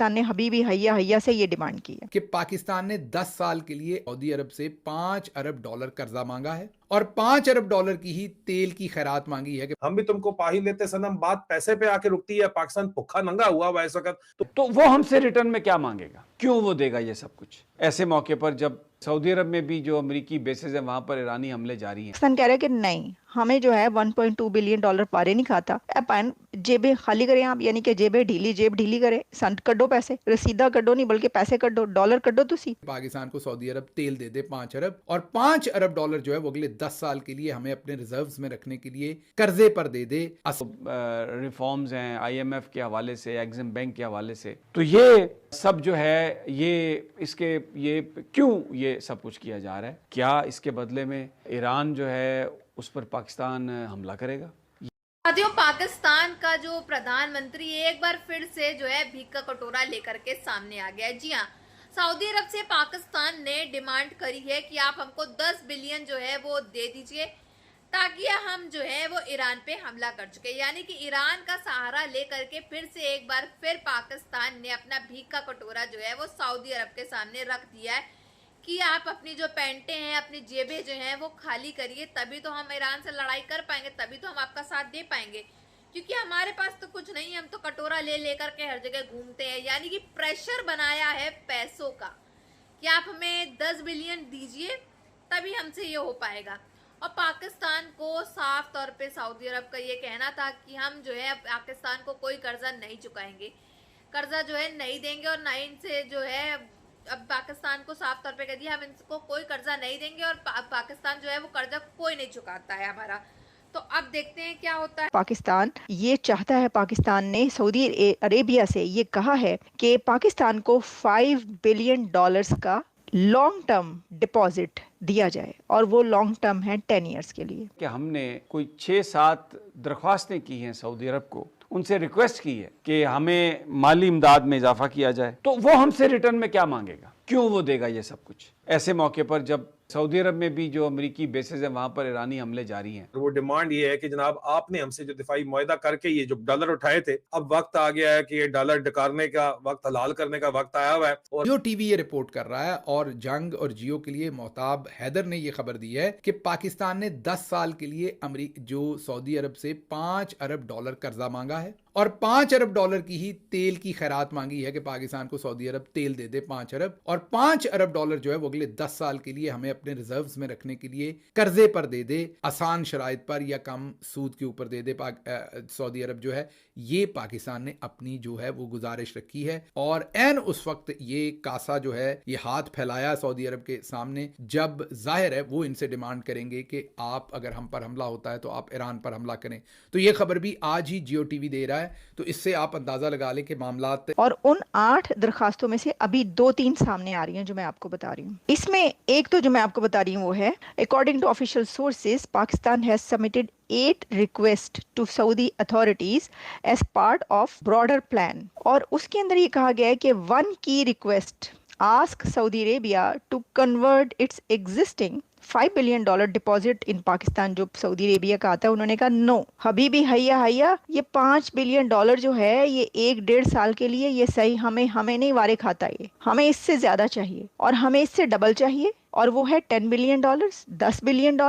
पाकिस्तान ने हबीबी हैया हैया से ये डिमांड की है कि पाकिस्तान ने 10 साल के लिए सऊदी अरब से 5 अरब डॉलर कर्जा मांगा है और 5 अरब डॉलर की ही तेल की खैरात मांगी है कि हम भी तुमको पा ही लेते सनम, बात पैसे पे आके रुकती है। पाकिस्तान भुक्खा नंगा हुआ हुआ इस वक्त। तो वो हमसे रिटर्न में क्या मांगेगा? क्यों वो देगा ये सब कुछ ऐसे मौके पर जब सऊदी अरब में भी जो अमेरिकी बेसेस है वहां पर ईरानी हमले जारी हैं? पाकिस्तान कह रहा है कि नहीं, हमें जो है 1.2 बिलियन डॉलर पारे नहीं खाता। अपन जेबें खाली करें आप, यानी कि जेब ढीली करें, संत कड्डो पैसे, रसीदा कड्डो नहीं बल्कि पैसे कड्डो, डॉलर कड्डो तुसी। पाकिस्तान को सऊदी अरब तेल दे दे 5 अरब और 5 अरब डॉलर जो है वो अगले 10 साल के लिए हमें अपने रिजर्व्स में रखने के लिए कर्जे पर दे दे। रिफॉर्म्स हैं आईएमएफ के हवाले से, एग्जिम बैंक के हवाले से, तो ये सब जो है ये क्यों ये सब कुछ किया जा रहा है? क्या इसके बदले में ईरान जो है उस पर पाकिस्तान हमला करेगा? साथियों, पाकिस्तान का जो प्रधानमंत्री एक बार फिर से जो है भीख का कटोरा लेकर के सामने आ गया है। जी हाँ, सऊदी अरब से पाकिस्तान ने डिमांड करी है कि आप हमको 10 बिलियन जो है वो दे दीजिए ताकि हम जो है वो ईरान पे हमला कर चुके। यानी कि ईरान का सहारा लेकर के फिर से एक बार फिर पाकिस्तान ने अपना भीख का कटोरा जो है वो सऊदी अरब के सामने रख दिया है कि आप अपनी जो पैंटें हैं, अपनी जेबें जो हैं वो खाली करिए, तभी तो हम ईरान से लड़ाई कर पाएंगे, तभी तो हम आपका साथ दे पाएंगे, क्योंकि हमारे पास तो कुछ नहीं है, हम तो कटोरा ले लेकर के हर जगह घूमते हैं। यानी कि प्रेशर बनाया है पैसों का कि आप हमें 10 बिलियन दीजिए तभी हमसे ये हो पाएगा। और पाकिस्तान को साफ तौर पे सऊदी अरब का ये कहना था कि हम जो है पाकिस्तान को कोई कर्जा नहीं चुकाएंगे, कर्जा जो है नहीं देंगे और ना इनसे जो है, अब पाकिस्तान को साफ तौर पे कह दिया हम इनको कोई कर्जा नहीं देंगे और पाकिस्तान जो है वो कर्जा कोई नहीं चुकाता है हमारा। तो अब देखते हैं क्या होता है। पाकिस्तान ये चाहता है, पाकिस्तान ने सऊदी अरेबिया से ये कहा है कि पाकिस्तान को 5 बिलियन डॉलर्स का लॉन्ग टर्म डिपॉजिट दिया जाए, और वो लॉन्ग टर्म है 10 इयर्स के लिए। कि हमने कोई 6-7 दरख्वास्तें की हैं सऊदी अरब को, उनसे रिक्वेस्ट की है कि हमें माली इमदाद में इजाफा किया जाए, तो वो हमसे रिटर्न में क्या मांगेगा? क्यों वो देगा ये सब कुछ ऐसे मौके पर जब सऊदी अरब में भी जो अमेरिकी बेसेस है वहां पर ईरानी हमले जारी हैं? वो डिमांड ये है कि जनाब आपने हमसे जो दिफाई मुआहदा करके ये जो डॉलर उठाए थे, अब वक्त आ गया है कि ये डॉलर डकारने का वक्त, हलाल करने का वक्त आया हुआ है। और जियो टीवी ये रिपोर्ट कर रहा है और जंग और जियो के लिए मोहताब हैदर ने ये खबर दी है कि पाकिस्तान ने 10 साल के लिए जो सऊदी अरब से 5 अरब डॉलर कर्जा मांगा है और 5 अरब डॉलर की ही तेल की खैरात मांगी है कि पाकिस्तान को सऊदी अरब तेल दे दे 5 अरब और 5 अरब डॉलर जो है वो अगले 10 साल के लिए हमें अपने रिजर्व्स में रखने के लिए कर्जे पर दे दे, आसान शराइत पर या कम सूद के ऊपर दे दे सऊदी अरब जो है। ये पाकिस्तान ने अपनी जो है वो गुजारिश रखी है और एन उस वक्त ये कासा जो है ये हाथ फैलाया सऊदी अरब के सामने जब जाहिर है वो इनसे डिमांड करेंगे कि आप अगर हम पर हमला होता है तो आप ईरान पर हमला करें। तो ये खबर भी आज ही जियो टीवी दे रहा है, तो इससे आप अंदाजा लगा लें कि मामलात। और उन 8 दरखास्तों में से अभी 2-3 सामने आ रही हैं जो मैं आपको बता रही हूँ। इसमें एक तो जो मैं आपको बता रही हूँ वो है, according to official sources Pakistan has submitted 8 requests to Saudi authorities as part of broader plan, और उसके अंदर ये कहा गया है कि one key request ask Saudi Arabia to convert its existing $5 billion deposit in Pakistan जो सऊदी अरेबिया का आता है। उन्होंने कहा नो हबीबी हैया हैया, ये $5 बिलियन जो है ये 1-1.5 साल के लिए ये सही, हमें नहीं वारे खाता, ये हमें इससे ज्यादा चाहिए और हमें इससे डबल चाहिए, और वो है $10 बिलियन, $10 बिलियन,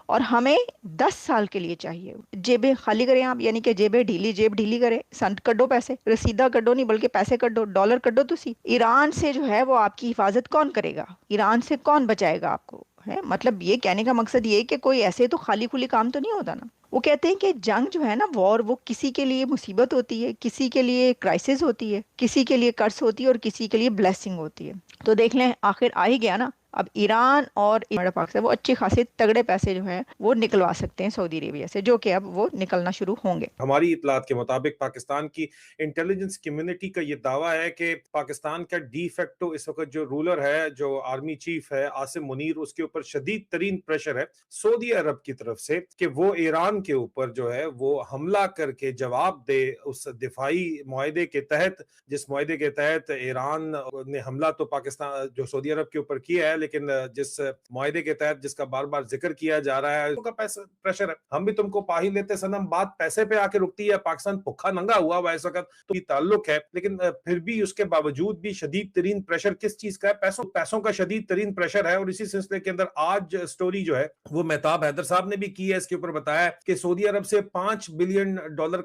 और हमें 10 साल के लिए चाहिए। जेबें खाली करें आप, यानी कि जेब ढीली करें, संत कड्डो पैसे, रसीदा कड्डो नहीं बल्कि पैसे कड्डो, डॉलर कड्डो तुसी। ईरान से जो है वो आपकी हिफाजत कौन करेगा? ईरान से कौन बचाएगा आपको? है मतलब ये कहने का मकसद ये कि कोई ऐसे तो खाली खुली काम तो नहीं होता ना। वो कहते हैं कि जंग जो है ना, वॉर, वो किसी के लिए मुसीबत होती है, किसी के लिए क्राइसिस होती है, किसी के लिए कर्ज होती है और किसी के लिए ब्लेसिंग होती है। तो देख लें आखिर आ ही गया ना। अब ईरान और पाकिस्तान वो अच्छे खासे तगड़े पैसे जो हैं वो निकलवा सकते हैं सऊदी अरेबिया से, जो कि अब वो निकलना शुरू होंगे। हमारी इतलात के मुताबिक पाकिस्तान की इंटेलिजेंस कम्युनिटी का ये दावा है कि पाकिस्तान का डी फैक्टो इस वक्त जो रूलर है, जो आर्मी चीफ है आसिम मुनीर, उसके ऊपर शदीद तरीन प्रेशर है सऊदी अरब की तरफ से कि वो ईरान के ऊपर जो है वो हमला करके जवाब दे उस दिफाई मुआहदे के तहत, जिस मुआहदे के तहत ईरान ने हमला तो पाकिस्तान जो सऊदी अरब के ऊपर किया है, लेकिन जिस मुआहदे के तहत जिसका बार बार जिक्र किया जा रहा है उसका पैसा प्रेशर है, हम भी तुमको पा ही लेते सनम। बात पैसे पे आके रुकती है। पाकिस्तान भुखा नंगा हुआ हुआ इस वक्त तो ताल्लुक है, लेकिन फिर भी उसके बावजूद भी शदीद तरीन प्रेशर किस चीज का है? पैसों का शदीद तरीन प्रेशर है। और इसी सिलसिले के अंदर आज स्टोरी जो है वो मेहताब हैदर साहब ने भी की है, इसके ऊपर बताया कि सऊदी अरब से $5 बिलियन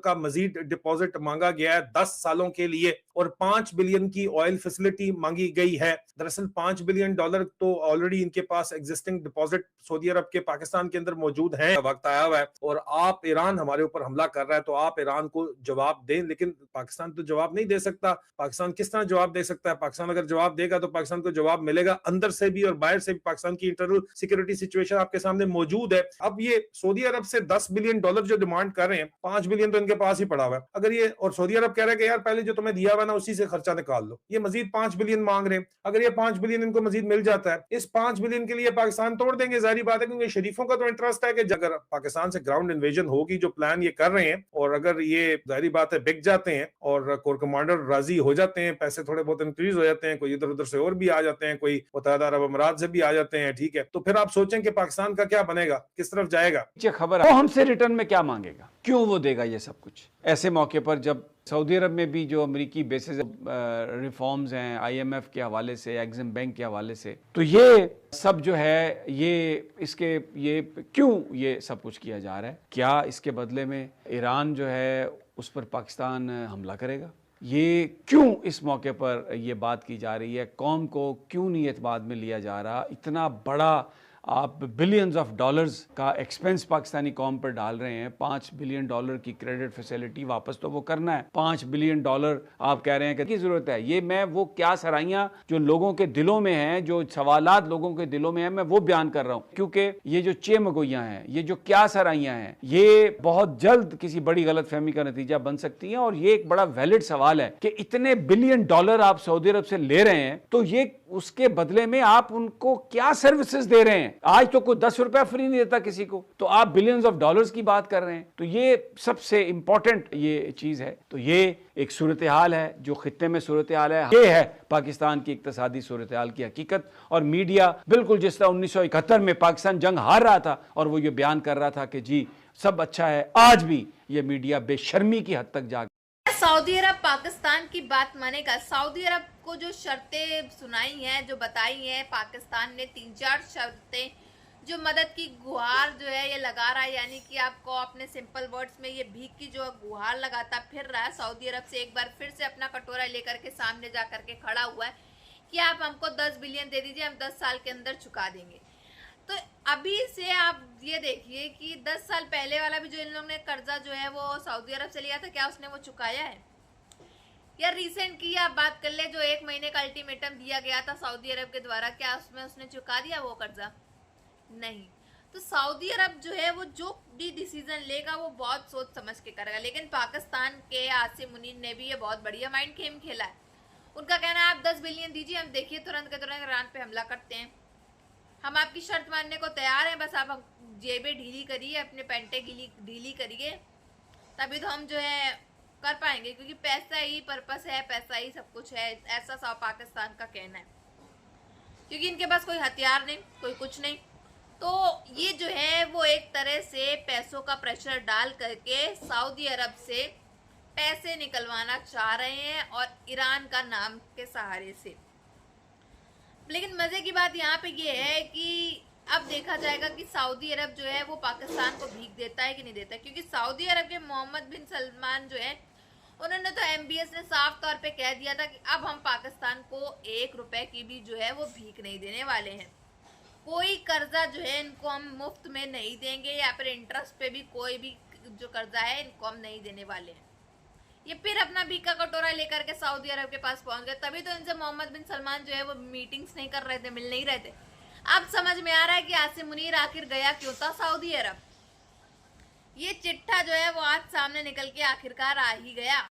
का मजीद डिपॉजिट मांगा गया है 10 सालों के लिए और 5 बिलियन की ऑयल फैसिलिटी मांगी गई है। दरअसल $5 बिलियन तो ऑलरेडी इनके पास एग्जिस्टिंग डिपॉजिट सऊदी अरब के पाकिस्तान के अंदर मौजूद है। वक्त आया हुआ है और आप ईरान हमारे ऊपर हमला कर रहा है तो आप ईरान को जवाब दें, लेकिन पाकिस्तान तो जवाब नहीं दे सकता। पाकिस्तान किस तरह जवाब दे सकता है? पाकिस्तान अगर जवाब देगा तो पाकिस्तान को जवाब मिलेगा अंदर से भी और बाहर से भी। पाकिस्तान की इंटरनल सिक्योरिटी सिचुएशन आपके सामने मौजूद है। अब ये सऊदी अरब से $10 बिलियन जो डिमांड कर रहे हैं, 5 बिलियन तो इनके पास ही पड़ा हुआ है। अगर ये और सऊदी अरब कह रहा है कि यार पहले जो तुम्हें दिया हुआ ना उसी से खर्चा निकाल लो, ये मजीद 5 बिलियन मांग रहे हैं। अगर ये 5 बिलियन इनको मजीद मिल जाता है, इस 5 बिलियन के लिए पाकिस्तान तोड़ देंगे, जाहिर बात है, क्योंकि शरीफों का तो इंटरेस्ट है कि अगर पाकिस्तान से ग्राउंड इन्वेजन होगी जो प्लान ये कर रहे हैं और अगर ये जाहिर बात है बिक जाते हैं और कोर कमांडर राजी हो जाते हैं, पैसे थोड़े बहुत इंक्रीज हो जाते हैं, कोई इधर उधर से और भी आ जाते हैं, कोई मुत्तहदा अरब अमीरात से भी आ जाते हैं, ठीक है, तो फिर आप सोचें कि पाकिस्तान का क्या बनेगा, किस तरफ जाएगा। खबर वो हमसे रिटर्न में क्या मांगेगा, क्यों वो देगा ये सब कुछ ऐसे मौके पर जब सऊदी अरब में भी जो अमेरिकी बेसिस रिफॉर्म्स हैं IMF के हवाले से, एग्जिम बैंक के हवाले से, तो ये सब जो है ये क्यों ये सब कुछ किया जा रहा है? क्या इसके बदले में ईरान जो है उस पर पाकिस्तान हमला करेगा? ये क्यों इस मौके पर ये बात की जा रही है? कौम को क्यों नहीं एतमाद में लिया जा रहा? इतना बड़ा आप बिलियंस ऑफ डॉलर्स का एक्सपेंस पाकिस्तानी कौम पर डाल रहे हैं। $5 बिलियन की क्रेडिट फैसिलिटी वापस तो वो करना है। $5 बिलियन आप कह रहे हैं कि की जरूरत है। ये मैं वो क्या सराइयां जो लोगों के दिलों में हैं, जो सवालात लोगों के दिलों में हैं, मैं वो बयान कर रहा हूं, क्योंकि ये जो चेमगोइयां हैं, ये जो क्या सराइयां हैं, ये बहुत जल्द किसी बड़ी गलतफहमी का नतीजा बन सकती हैं। और ये एक बड़ा वैलिड सवाल है कि इतने बिलियन डॉलर आप सऊदी अरब से ले रहे हैं तो ये उसके बदले में आप उनको क्या सर्विसेज दे रहे हैं? आज तो कोई $10 फ्री नहीं देता किसी को, तो आप बिलियंस ऑफ डॉलर्स की बात कर रहे हैं। तो ये सबसे इंपॉर्टेंट ये चीज है। तो ये एक सूरत हाल है जो खित्ते में सूरत हाल है। ये है पाकिस्तान की इक्तिसादी सूरत हाल की हकीकत। और मीडिया बिल्कुल जिस तरह 1971 में पाकिस्तान जंग हार रहा था और वो ये बयान कर रहा था कि जी सब अच्छा है, आज भी ये मीडिया बेशर्मी की हद तक जा सऊदी अरब पाकिस्तान की बात मानेगा? सऊदी अरब को जो शर्तें सुनाई हैं, जो बताई हैं पाकिस्तान ने, 3-4 शर्तें, जो मदद की गुहार जो है ये लगा रहा है, यानी कि आपको अपने सिंपल वर्ड्स में ये भीख की जो गुहार लगाता फिर रहा है। सऊदी अरब से एक बार फिर से अपना कटोरा लेकर के सामने जा करके खड़ा हुआ है कि आप हमको 10 बिलियन दे दीजिए, हम 10 साल के अंदर चुका देंगे। तो अभी से आप ये देखिए कि 10 साल पहले वाला भी जो इन लोगों ने कर्जा जो है वो सऊदी अरब से लिया था, क्या उसने वो चुकाया है? या रिसेंट की आप बात कर ले, जो 1 महीने का अल्टीमेटम दिया गया था सऊदी अरब के द्वारा, क्या उसमें उसने चुका दिया वो कर्जा? नहीं। तो सऊदी अरब जो है वो जो भी डिसीजन लेगा वो बहुत सोच समझ के करेगा। लेकिन पाकिस्तान के आसिम मुनीर ने भी ये बहुत बढ़िया माइंड गेम खेला है। उनका कहना है आप 10 बिलियन दीजिए, हम देखिए तुरंत के तुरंत ईरान पे हमला करते हैं, हम आपकी शर्त मानने को तैयार हैं, बस आप जेबें ढीली करिए, अपने पैंटे ढीली करिए, तभी तो हम जो है कर पाएंगे, क्योंकि पैसा ही पर्पस है, पैसा ही सब कुछ है। ऐसा सा पाकिस्तान का कहना है, क्योंकि इनके पास कोई हथियार नहीं, कोई कुछ नहीं। तो ये जो है वो एक तरह से पैसों का प्रेशर डाल करके सऊदी अरब से पैसे निकलवाना चाह रहे हैं और ईरान का नाम के सहारे से। लेकिन मजे की बात यहाँ पे ये है कि अब देखा जाएगा कि सऊदी अरब जो है वो पाकिस्तान को भीख देता है कि नहीं देता है, क्योंकि सऊदी अरब के मोहम्मद बिन सलमान जो है उन्होंने तो MBS ने साफ तौर पे कह दिया था कि अब हम पाकिस्तान को ₹1 की भी जो है वो भीख नहीं देने वाले हैं। कोई कर्जा जो है इनको हम मुफ्त में नहीं देंगे, या फिर इंटरेस्ट पे भी कोई भी जो कर्जा है इनको हम नहीं देने वाले हैं। ये फिर अपना भीख का कटोरा लेकर के सऊदी अरब के पास पहुंच गए। तभी तो इनसे मोहम्मद बिन सलमान जो है वो मीटिंग्स नहीं कर रहे थे, मिल नहीं रहे थे। अब समझ में आ रहा है कि आसिम मुनीर आखिर गया क्यों था सऊदी अरब। ये चिट्ठा जो है वो आज सामने निकल के आखिरकार आ ही गया।